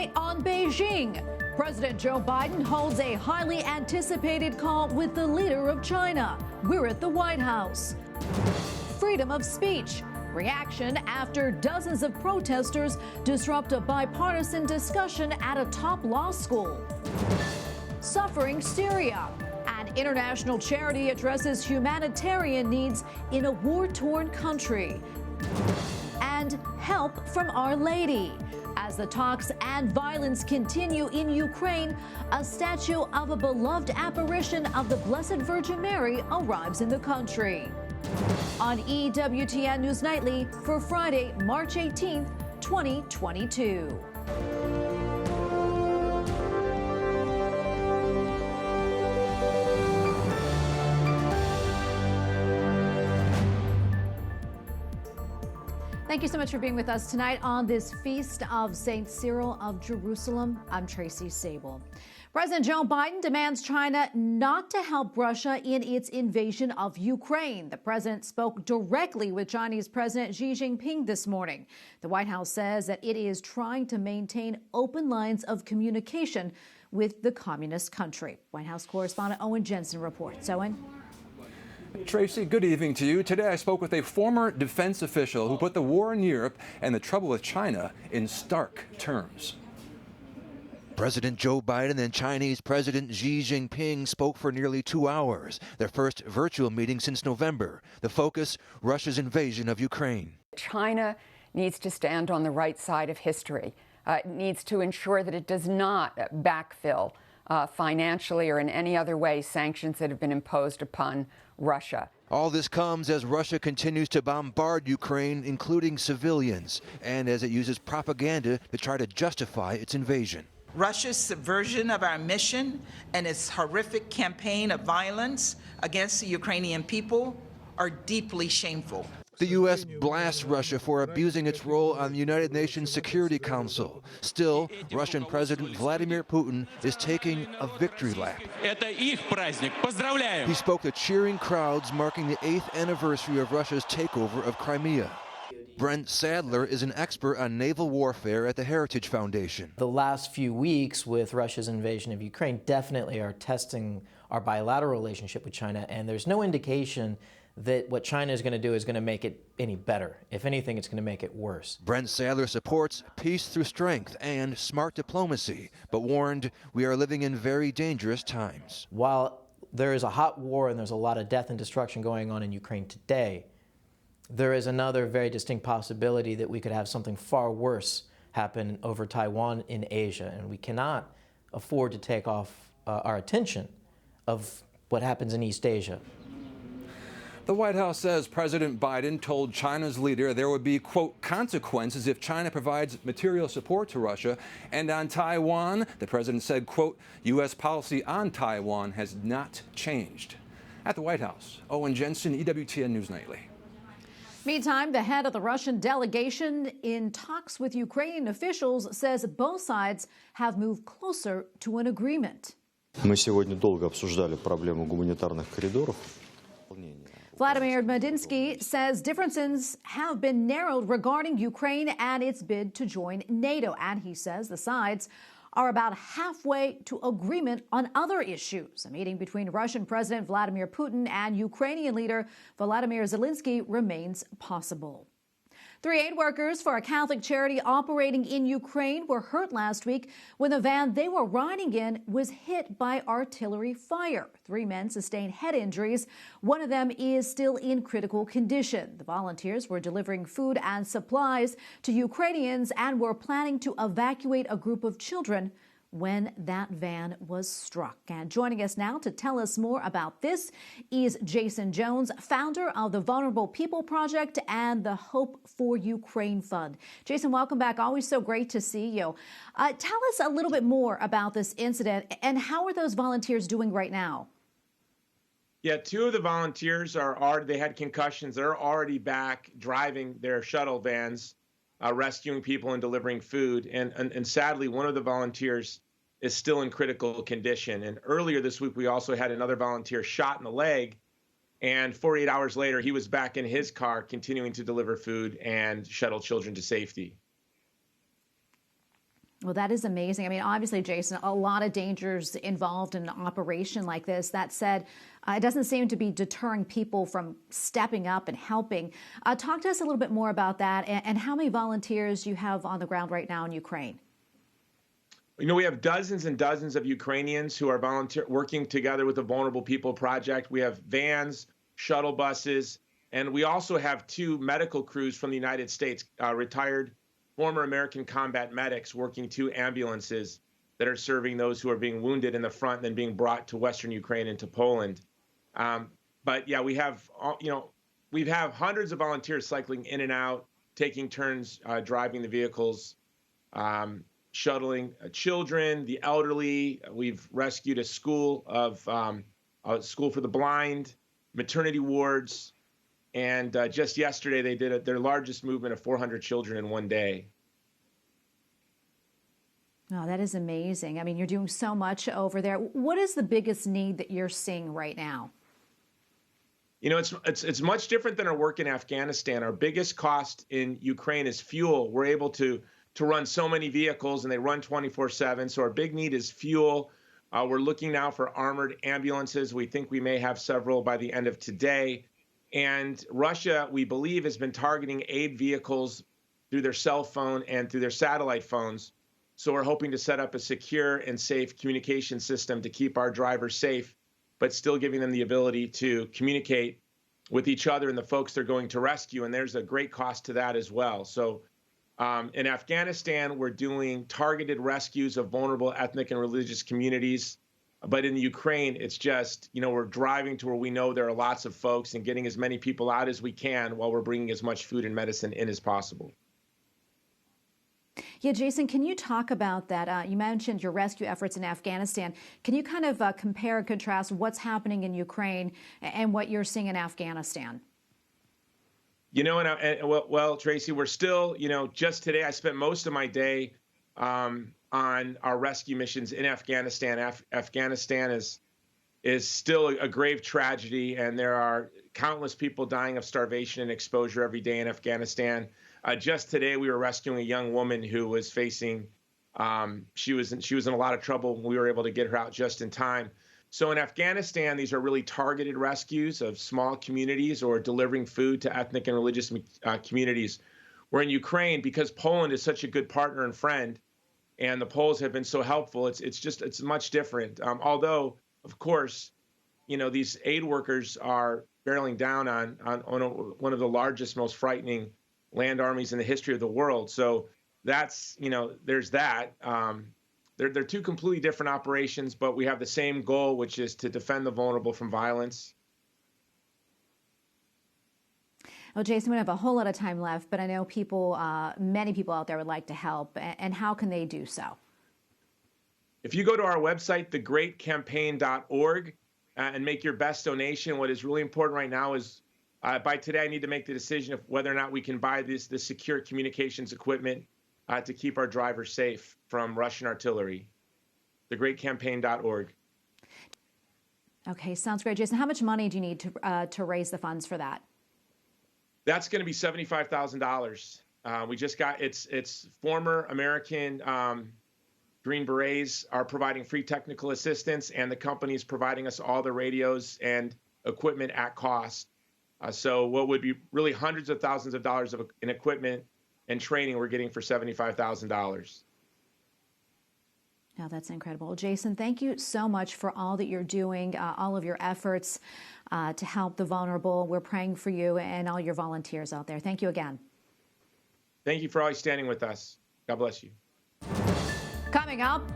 Tonight on Beijing, President Joe Biden holds a highly anticipated call with the leader of China. We're at the White House. Freedom of speech. Reaction after dozens of protesters disrupt a bipartisan discussion at a top law school. Suffering Syria. An international charity addresses humanitarian needs in a war-torn country. And help from Our Lady. As the talks and violence continue in Ukraine, a statue of a beloved apparition of the Blessed Virgin Mary arrives in the country. On EWTN News Nightly for Friday, March 18th, 2022. Thank you so much for being with us tonight on this feast of St. Cyril of Jerusalem. I'm Tracy Sable. President Joe Biden demands China not to help Russia in its invasion of Ukraine. The president spoke directly with Chinese President Xi Jinping this morning. The White House says that it is trying to maintain open lines of communication with the communist country. White House correspondent Owen Jensen reports. Owen? Tracy, good evening to you. Today I spoke with a former defense official who put the war in Europe and the trouble with China in stark terms. President Joe Biden and Chinese President Xi Jinping spoke for nearly 2 hours, their first virtual meeting since November. The focus, Russia's invasion of Ukraine. China needs to stand on the right side of history. It needs to ensure that it does not backfill financially or in any other way sanctions that have been imposed upon Russia. All this comes as Russia continues to bombard Ukraine, including civilians, and as it uses propaganda to try to justify its invasion. Russia's subversion of our mission and its horrific campaign of violence against the Ukrainian people are deeply shameful. The U.S. blasts Russia for abusing its role on the United Nations Security Council. Still, Russian President Vladimir Putin is taking a victory lap. He spoke to cheering crowds marking the 8th anniversary of Russia's takeover of Crimea. Brent Sadler is an expert on naval warfare at the Heritage Foundation. The last few weeks with Russia's invasion of Ukraine definitely are testing our bilateral relationship with China, and there's no indication that what China is going to do is going to make it any better. If anything, it's going to make it worse. Brent Sadler supports peace through strength and smart diplomacy, but warned we are living in very dangerous times. While there is a hot war and there's a lot of death and destruction going on in Ukraine today, there is another very distinct possibility that we could have something far worse happen over Taiwan in Asia, and we cannot afford to take off our attention of what happens in East Asia. The White House says President Biden told China's leader there would be, quote, consequences if China provides material support to Russia. And on Taiwan, the president said, quote, U.S. policy on Taiwan has not changed. At the White House, Owen Jensen, EWTN News Nightly. Meantime, the head of the Russian delegation in talks with Ukrainian officials says both sides have moved closer to an agreement. Мы сегодня долго обсуждали проблему гуманитарных коридоров. Vladimir Medinsky says differences have been narrowed regarding Ukraine and its bid to join NATO. And he says the sides are about halfway to agreement on other issues. A meeting between Russian President Vladimir Putin and Ukrainian leader Volodymyr Zelensky remains possible. 3 aid workers for a Catholic charity operating in Ukraine were hurt last week when the van they were riding in was hit by artillery fire. 3 men sustained head injuries. One of them is still in critical condition. The volunteers were delivering food and supplies to Ukrainians and were planning to evacuate a group of children when that van was struck. And joining us now to tell us more about this is Jason Jones, founder of the Vulnerable People Project and the Hope for Ukraine Fund. Jason, welcome back. Always so great to see you. Tell us a little bit more about this incident and how are those volunteers doing right now? Yeah, 2 of the volunteers they had concussions. They're already back driving their shuttle vans, rescuing people and delivering food. And sadly, one of the volunteers is still in critical condition. And earlier this week, we also had another volunteer shot in the leg. And 48 hours later, he was back in his car, continuing to deliver food and shuttle children to safety. Well, that is amazing. I mean, obviously, Jason, a lot of dangers involved in an operation like this. That said, it doesn't seem to be deterring people from stepping up and helping. Talk to us a little bit more about that and how many volunteers you have on the ground right now in Ukraine. You know, we have dozens and dozens of Ukrainians who are working together with the Vulnerable People Project. We have vans, shuttle buses, and we also have 2 medical crews from the United States, retired former American combat medics working 2 ambulances that are serving those who are being wounded in the front and then being brought to Western Ukraine and to Poland. But yeah, we have hundreds of volunteers cycling in and out, taking turns driving the vehicles, shuttling children, the elderly. We've rescued a school for the blind, maternity wards. And just yesterday, they did their largest movement of 400 children in one day. Oh, that is amazing. I mean, you're doing so much over there. What is the biggest need that you're seeing right now? You know, it's much different than our work in Afghanistan. Our biggest cost in Ukraine is fuel. We're able to run so many vehicles, and they run 24/7. So our big need is fuel. We're looking now for armored ambulances. We think we may have several by the end of today. And Russia, we believe, has been targeting aid vehicles through their cell phone and through their satellite phones. So we're hoping to set up a secure and safe communication system to keep our drivers safe, but still giving them the ability to communicate with each other and the folks they're going to rescue. And there's a great cost to that as well. So in Afghanistan, we're doing targeted rescues of vulnerable ethnic and religious communities. But in the Ukraine, it's just, you know, we're driving to where we know there are lots of folks and getting as many people out as we can while we're bringing as much food and medicine in as possible. Yeah, Jason, can you talk about that? You mentioned your rescue efforts in Afghanistan. Can you kind of compare and contrast what's happening in Ukraine and what you're seeing in Afghanistan? You know, well, Tracy, we're still, you know, just today I spent most of my day on our rescue missions in Afghanistan. Afghanistan is still a grave tragedy, and there are countless people dying of starvation and exposure every day in Afghanistan. Just today, we were rescuing a young woman who was facing, she was in a lot of trouble. We were able to get her out just in time. So in Afghanistan, these are really targeted rescues of small communities or delivering food to ethnic and religious communities. Where in Ukraine, because Poland is such a good partner and friend, and the Poles have been so helpful, it's much different. Although, of course, you know, these aid workers are barreling down on one of the largest, most frightening land armies in the history of the world. So that's, you know, there's that. They're 2 completely different operations, but we have the same goal, which is to defend the vulnerable from violence. Well, Jason, we don't have a whole lot of time left, but I know many people out there would like to help. And how can they do so? If you go to our website, thegreatcampaign.org, and make your best donation, what is really important right now is by today, I need to make the decision of whether or not we can buy this secure communications equipment to keep our drivers safe from Russian artillery. Thegreatcampaign.org. Okay, sounds great, Jason. How much money do you need to raise the funds for that? That's going to be $75,000. We just got it's former American Green Berets are providing free technical assistance, and the company is providing us all the radios and equipment at cost. So what would be really hundreds of thousands of dollars in equipment and training, we're getting for $75,000. Now, that's incredible. Jason, thank you so much for all that you're doing, all of your efforts to help the vulnerable. We're praying for you and all your volunteers out there. Thank you again. Thank you for always standing with us. God bless you. Coming up,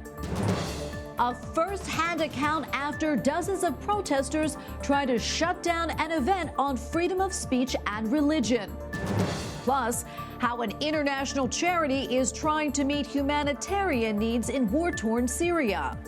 a first-hand account after dozens of protesters try to shut down an event on freedom of speech and religion. Plus, how an international charity is trying to meet humanitarian needs in war-torn Syria.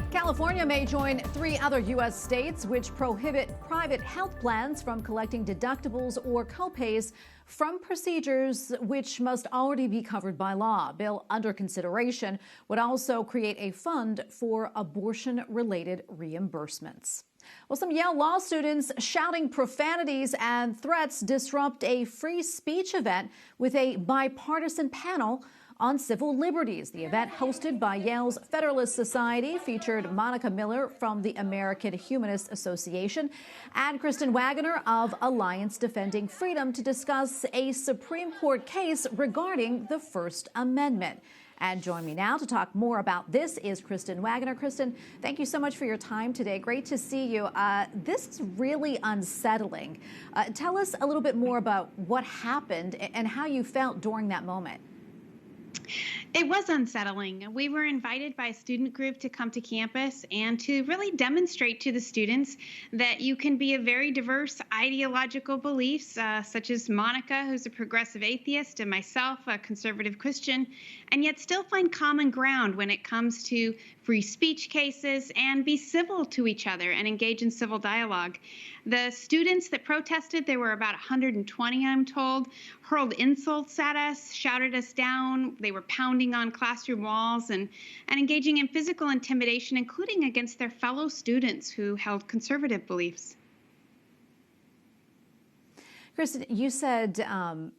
California may join 3 other U.S. states which prohibit private health plans from collecting deductibles or copays from procedures which must already be covered by law. Bill under consideration would also create a fund for abortion-related reimbursements. Well, some Yale law students shouting profanities and threats disrupt a free speech event with a bipartisan panel on civil liberties. The event, hosted by Yale's Federalist Society, featured Monica Miller from the American Humanist Association and Kristen Waggoner of Alliance Defending Freedom to discuss a Supreme Court case regarding the First Amendment. And join me now to talk more about this is Kristen Waggoner. Kristen, thank you so much for your time today. Great to see you. This is really unsettling. Tell us a little bit more about what happened and how you felt during that moment. It was unsettling. We were invited by a student group to come to campus and to really demonstrate to the students that you can be of very diverse ideological beliefs, such as Monica, who's a progressive atheist, and myself, a conservative Christian, and yet still find common ground when it comes to free speech cases and be civil to each other and engage in civil dialogue. The students that protested, there were about 120, I'm told, hurled insults at us, shouted us down. They were pounding on classroom walls and engaging in physical intimidation, including against their fellow students who held conservative beliefs. Kristen, you said,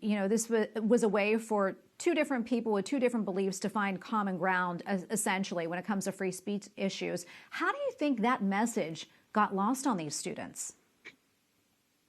this was a way for two different people with two different beliefs to find common ground, essentially, when it comes to free speech issues. How do you think that message got lost on these students?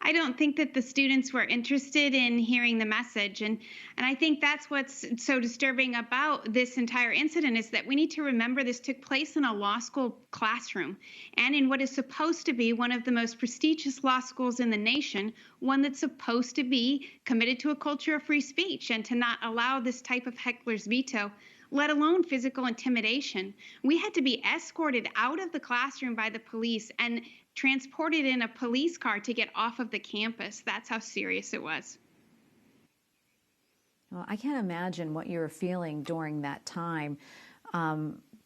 I don't think that the students were interested in hearing the message. And I think that's what's so disturbing about this entire incident is that we need to remember this took place in a law school classroom and in what is supposed to be one of the most prestigious law schools in the nation, one that's supposed to be committed to a culture of free speech and to not allow this type of heckler's veto, let alone physical intimidation. We had to be escorted out of the classroom by the police and transported in a police car to get off of the campus. That's how serious it was. Well, I can't imagine what you were feeling during that time.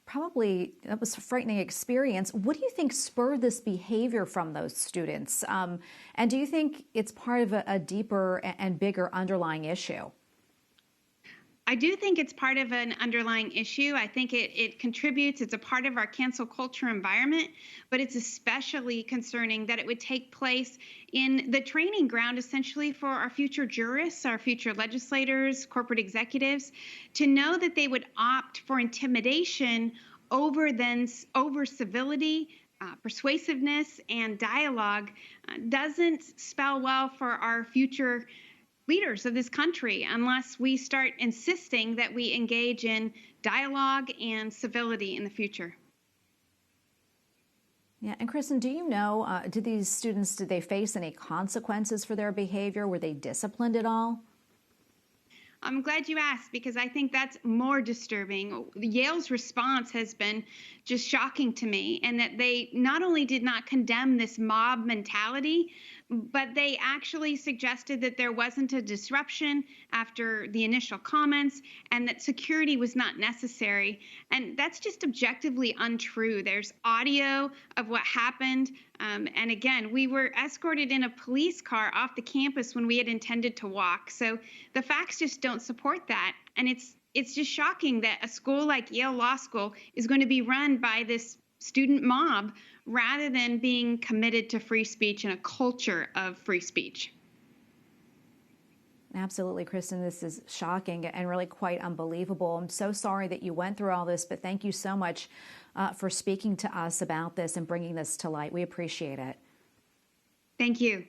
Probably that was a frightening experience. What do you think spurred this behavior from those students? And do you think it's part of a deeper and bigger underlying issue? I do think it's part of an underlying issue. I think it contributes. It's a part of our cancel culture environment, but it's especially concerning that it would take place in the training ground, essentially, for our future jurists, our future legislators, corporate executives, to know that they would opt for intimidation over civility, persuasiveness, and dialogue doesn't spell well for our future leaders of this country unless we start insisting that we engage in dialogue and civility in the future. Yeah, and Kristen, do you know, did these students, did they face any consequences for their behavior? Were they disciplined at all? I'm glad you asked because I think that's more disturbing. Yale's response has been just shocking to me, and that they not only did not condemn this mob mentality, but they actually suggested that there wasn't a disruption after the initial comments and that security was not necessary. And that's just objectively untrue. There's audio of what happened. And again, we were escorted in a police car off the campus when we had intended to walk. So the facts just don't support that. And it's just shocking that a school like Yale Law School is going to be run by this student mob rather than being committed to free speech and a culture of free speech. Absolutely, Kristen, this is shocking and really quite unbelievable. I'm so sorry that you went through all this, but thank you so much for speaking to us about this and bringing this to light. We appreciate it. Thank you.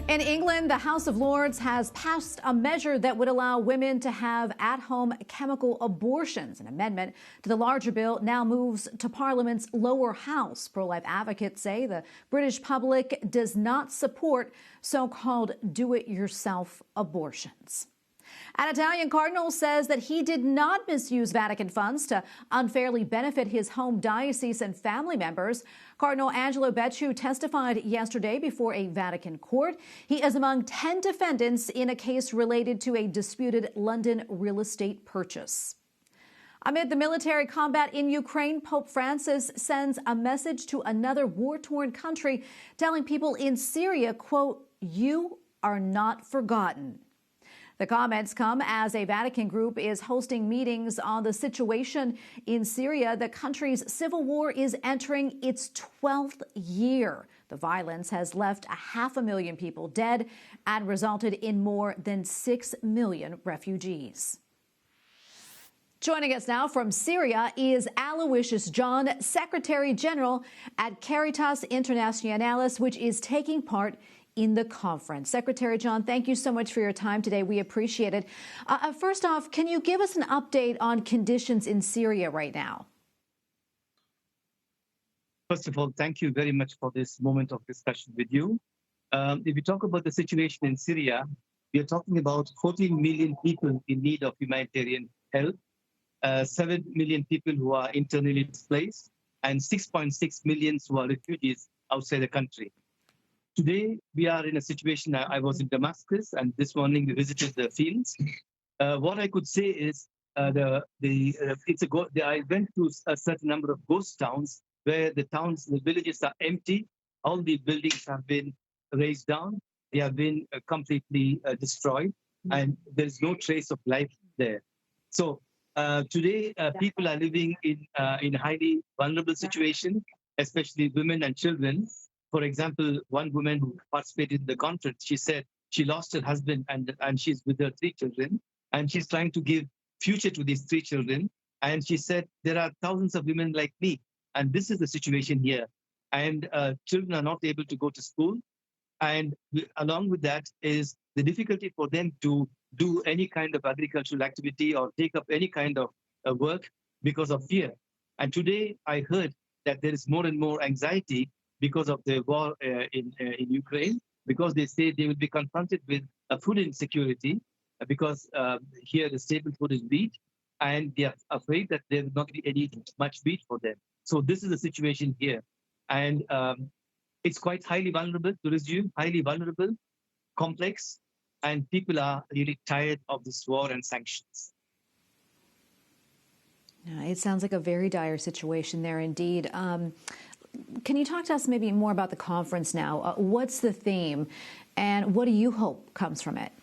In England, the House of Lords has passed a measure that would allow women to have at-home chemical abortions. An amendment to the larger bill now moves to Parliament's lower house. Pro-life advocates say the British public does not support so-called do-it-yourself abortions. An Italian cardinal says that he did not misuse Vatican funds to unfairly benefit his home diocese and family members. Cardinal Angelo Becciu testified yesterday before a Vatican court. He is among 10 defendants in a case related to a disputed London real estate purchase. Amid the military combat in Ukraine, Pope Francis sends a message to another war-torn country, telling people in Syria, quote, "You are not forgotten." The comments come as a Vatican group is hosting meetings on the situation in Syria. The country's civil war is entering its 12th year. The violence has left 500,000 people dead and resulted in more than 6 million refugees. Joining us now from Syria is Aloysius John, Secretary General at Caritas Internationalis, which is taking part in the conference. Secretary John, thank you so much for your time today. We appreciate it. First off, can you give us an update on conditions in Syria right now? First of all, thank you very much for this moment of discussion with you. If we talk about the situation in Syria, we are talking about 14 million people in need of humanitarian help, 7 million people who are internally displaced, and 6.6 million who are refugees outside the country. Today, we are in a situation. I was in Damascus, and this morning we visited the fields. What I could say is, I went to a certain number of ghost towns where the villages are empty. All the buildings have been razed down. They have been completely destroyed, and there is no trace of life there. So today, people are living in a highly vulnerable situation, especially women and children. For example, one woman who participated in the conference, she said she lost her husband and she's with her 3 children, and she's trying to give future to these 3 children. And she said, there are thousands of women like me, and this is the situation here. And children are not able to go to school. And along with that is the difficulty for them to do any kind of agricultural activity or take up any kind of work because of fear. And today I heard that there is more and more anxiety because of the war in Ukraine, because they say they will be confronted with a food insecurity because here the staple food is wheat, and they are afraid that there will not be any much wheat for them. So this is the situation here. And it's quite highly vulnerable, to resume, highly vulnerable, complex, and people are really tired of this war and sanctions. It sounds like a very dire situation there indeed. Can you talk to us maybe more about the conference now? What's the theme, and what do you hope comes from it?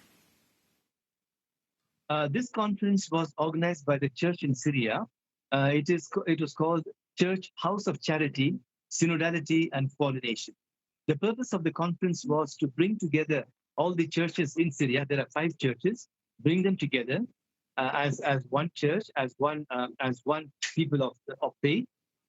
This conference was organized by the church in Syria. It was called Church House of Charity, Synodality and Coordination. The purpose of the conference was to bring together all the churches in Syria. There are 5 churches. Bring them together as one church, as one people of faith,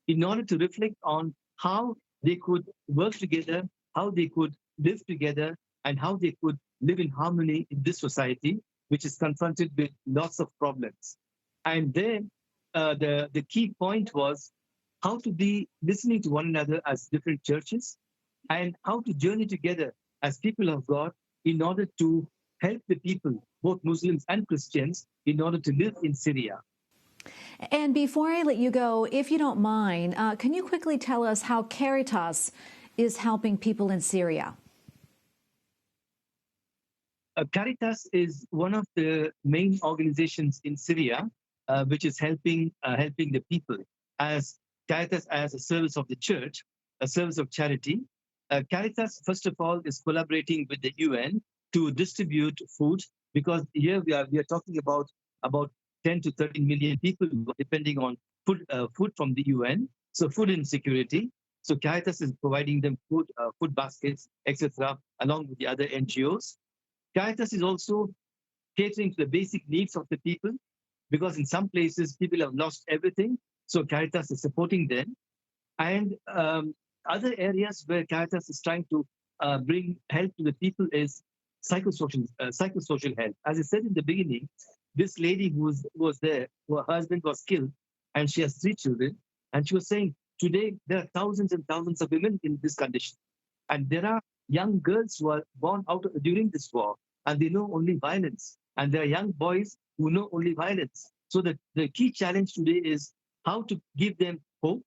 in order to reflect on how they could work together, how they could live together, and how they could live in harmony in this society, which is confronted with lots of problems. And then the key point was how to be listening to one another as different churches, and how to journey together as people of God in order to help the people, both Muslims and Christians, in order to live in Syria. And before I let you go, if you don't mind, can you quickly tell us how Caritas is helping people in Syria? Caritas is one of the main organizations in Syria, which is helping the people. As Caritas, as a service of the church, a service of charity, Caritas, first of all, is collaborating with the UN to distribute food, because here we are talking about 10 to 13 million people depending on food from the UN. So food insecurity. So Caritas is providing them food baskets, etc., along with the other NGOs. Caritas is also catering to the basic needs of the people, because in some places people have lost everything. So Caritas is supporting them. And other areas where Caritas is trying to bring help to the people is psychosocial help. As I said in the beginning, this lady who was there, her husband was killed, and she has 3 children. And she was saying, today there are thousands and thousands of women in this condition. And there are young girls who are born out during this war, and they know only violence. And there are young boys who know only violence. So the key challenge today is how to give them hope,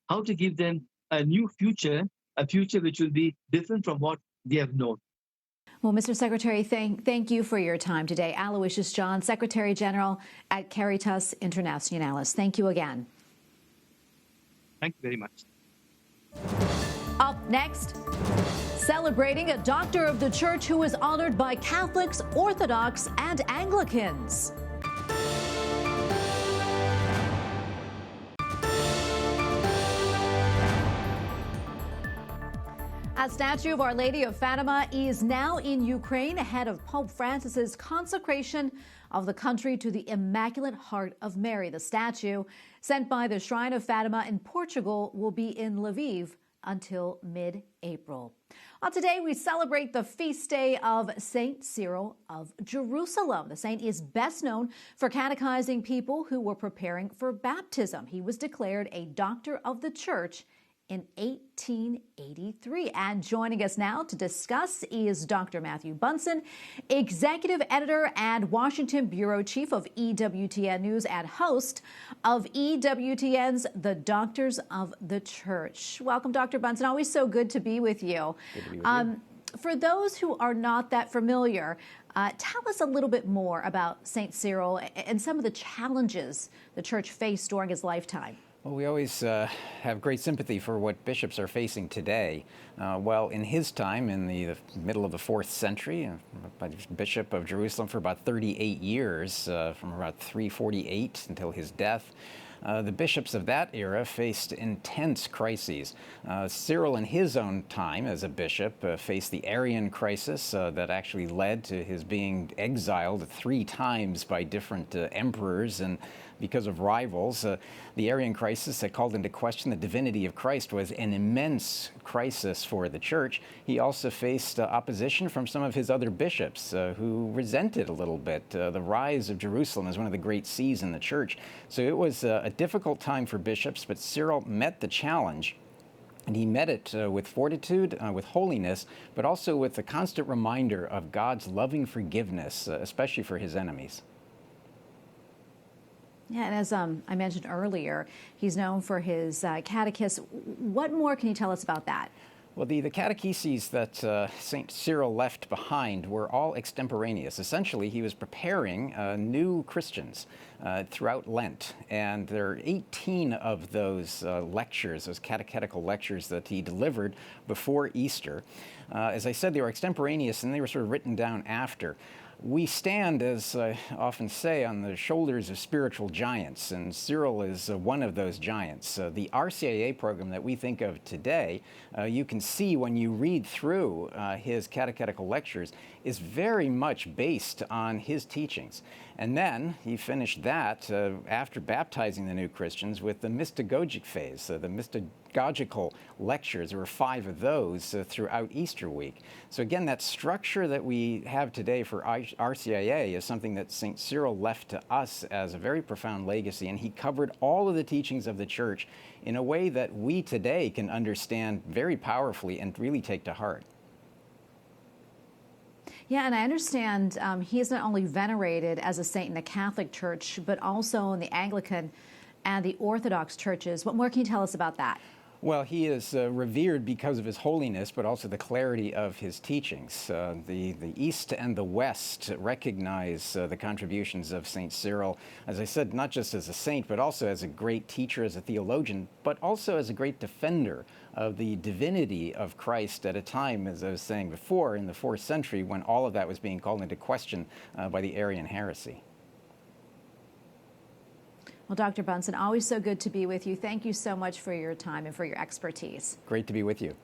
how to give them a new future, a future which will be different from what they have known. Well, Mr. Secretary, thank you for your time today. Aloysius John, Secretary General at Caritas Internationalis. Thank you again. Thank you very much. Up next, Celebrating a doctor of the church who is honored by Catholics, Orthodox, and Anglicans. A statue of Our Lady of Fatima is now in Ukraine ahead of Pope Francis's consecration of the country to the Immaculate Heart of Mary. The statue, sent by the Shrine of Fatima in Portugal, will be in Lviv until mid-April. Today, we celebrate the feast day of St. Cyril of Jerusalem. The saint is best known for catechizing people who were preparing for baptism. He was declared a doctor of the church in 1883. And joining us now to discuss is Dr. Matthew Bunson, executive editor and Washington bureau chief of EWTN News and host of EWTN's The Doctors of the Church. Welcome, Dr. Bunson. Always so good to be with you. Good to be with you. For those who are not that familiar, tell us a little bit more about St. Cyril and some of the challenges the church faced during his lifetime. Well, we always have great sympathy for what bishops are facing today. Well, in his time, in the middle of the 4th century, Bishop of Jerusalem for about 38 years, from about 348 until his death, the bishops of that era faced intense crises. Cyril, in his own time as a bishop, faced the Arian crisis that actually led to his being exiled 3 times by different emperors, and because of rivals. The Arian crisis that called into question the divinity of Christ was an immense crisis for the church. He also faced opposition from some of his other bishops who resented a little bit the rise of Jerusalem as one of the great sees in the church. So it was a difficult time for bishops, but Cyril met the challenge. And he met it with fortitude, with holiness, but also with the constant reminder of God's loving forgiveness, especially for his enemies. Yeah, and as I mentioned earlier, he's known for his catechism. What more can you tell us about that? Well, the catecheses that St. Cyril left behind were all extemporaneous. Essentially, he was preparing new Christians throughout Lent, and there are 18 of those lectures, those catechetical lectures that he delivered before Easter. As I said, they were extemporaneous, and they were sort of written down after. We stand, as I often say, on the shoulders of spiritual giants, and Cyril is one of those giants. The RCIA program that we think of today, you can see when you read through his catechetical lectures, is very much based on his teachings. And then he finished that after baptizing the new Christians with the mystagogic phase, the mystagogical lectures. There were 5 of those throughout Easter week. So again, that structure that we have today for RCIA is something that St. Cyril left to us as a very profound legacy, and he covered all of the teachings of the church in a way that we today can understand very powerfully and really take to heart. Yeah, and I understand he is not only venerated as a saint in the Catholic Church, but also in the Anglican and the Orthodox churches. What more can you tell us about that? Well, he is revered because of his holiness, but also the clarity of his teachings. The East and the West recognize the contributions of St. Cyril, as I said, not just as a saint, but also as a great teacher, as a theologian, but also as a great defender of the divinity of Christ at a time, as I was saying before, in the 4th century, when all of that was being called into question by the Arian heresy. Well, Dr. Bunson, always so good to be with you. Thank you so much for your time and for your expertise. Great to be with you.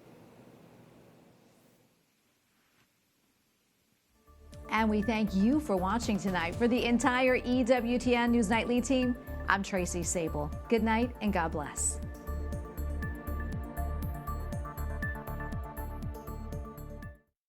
And we thank you for watching tonight. For the entire EWTN News Nightly team, I'm Tracy Sable. Good night and God bless.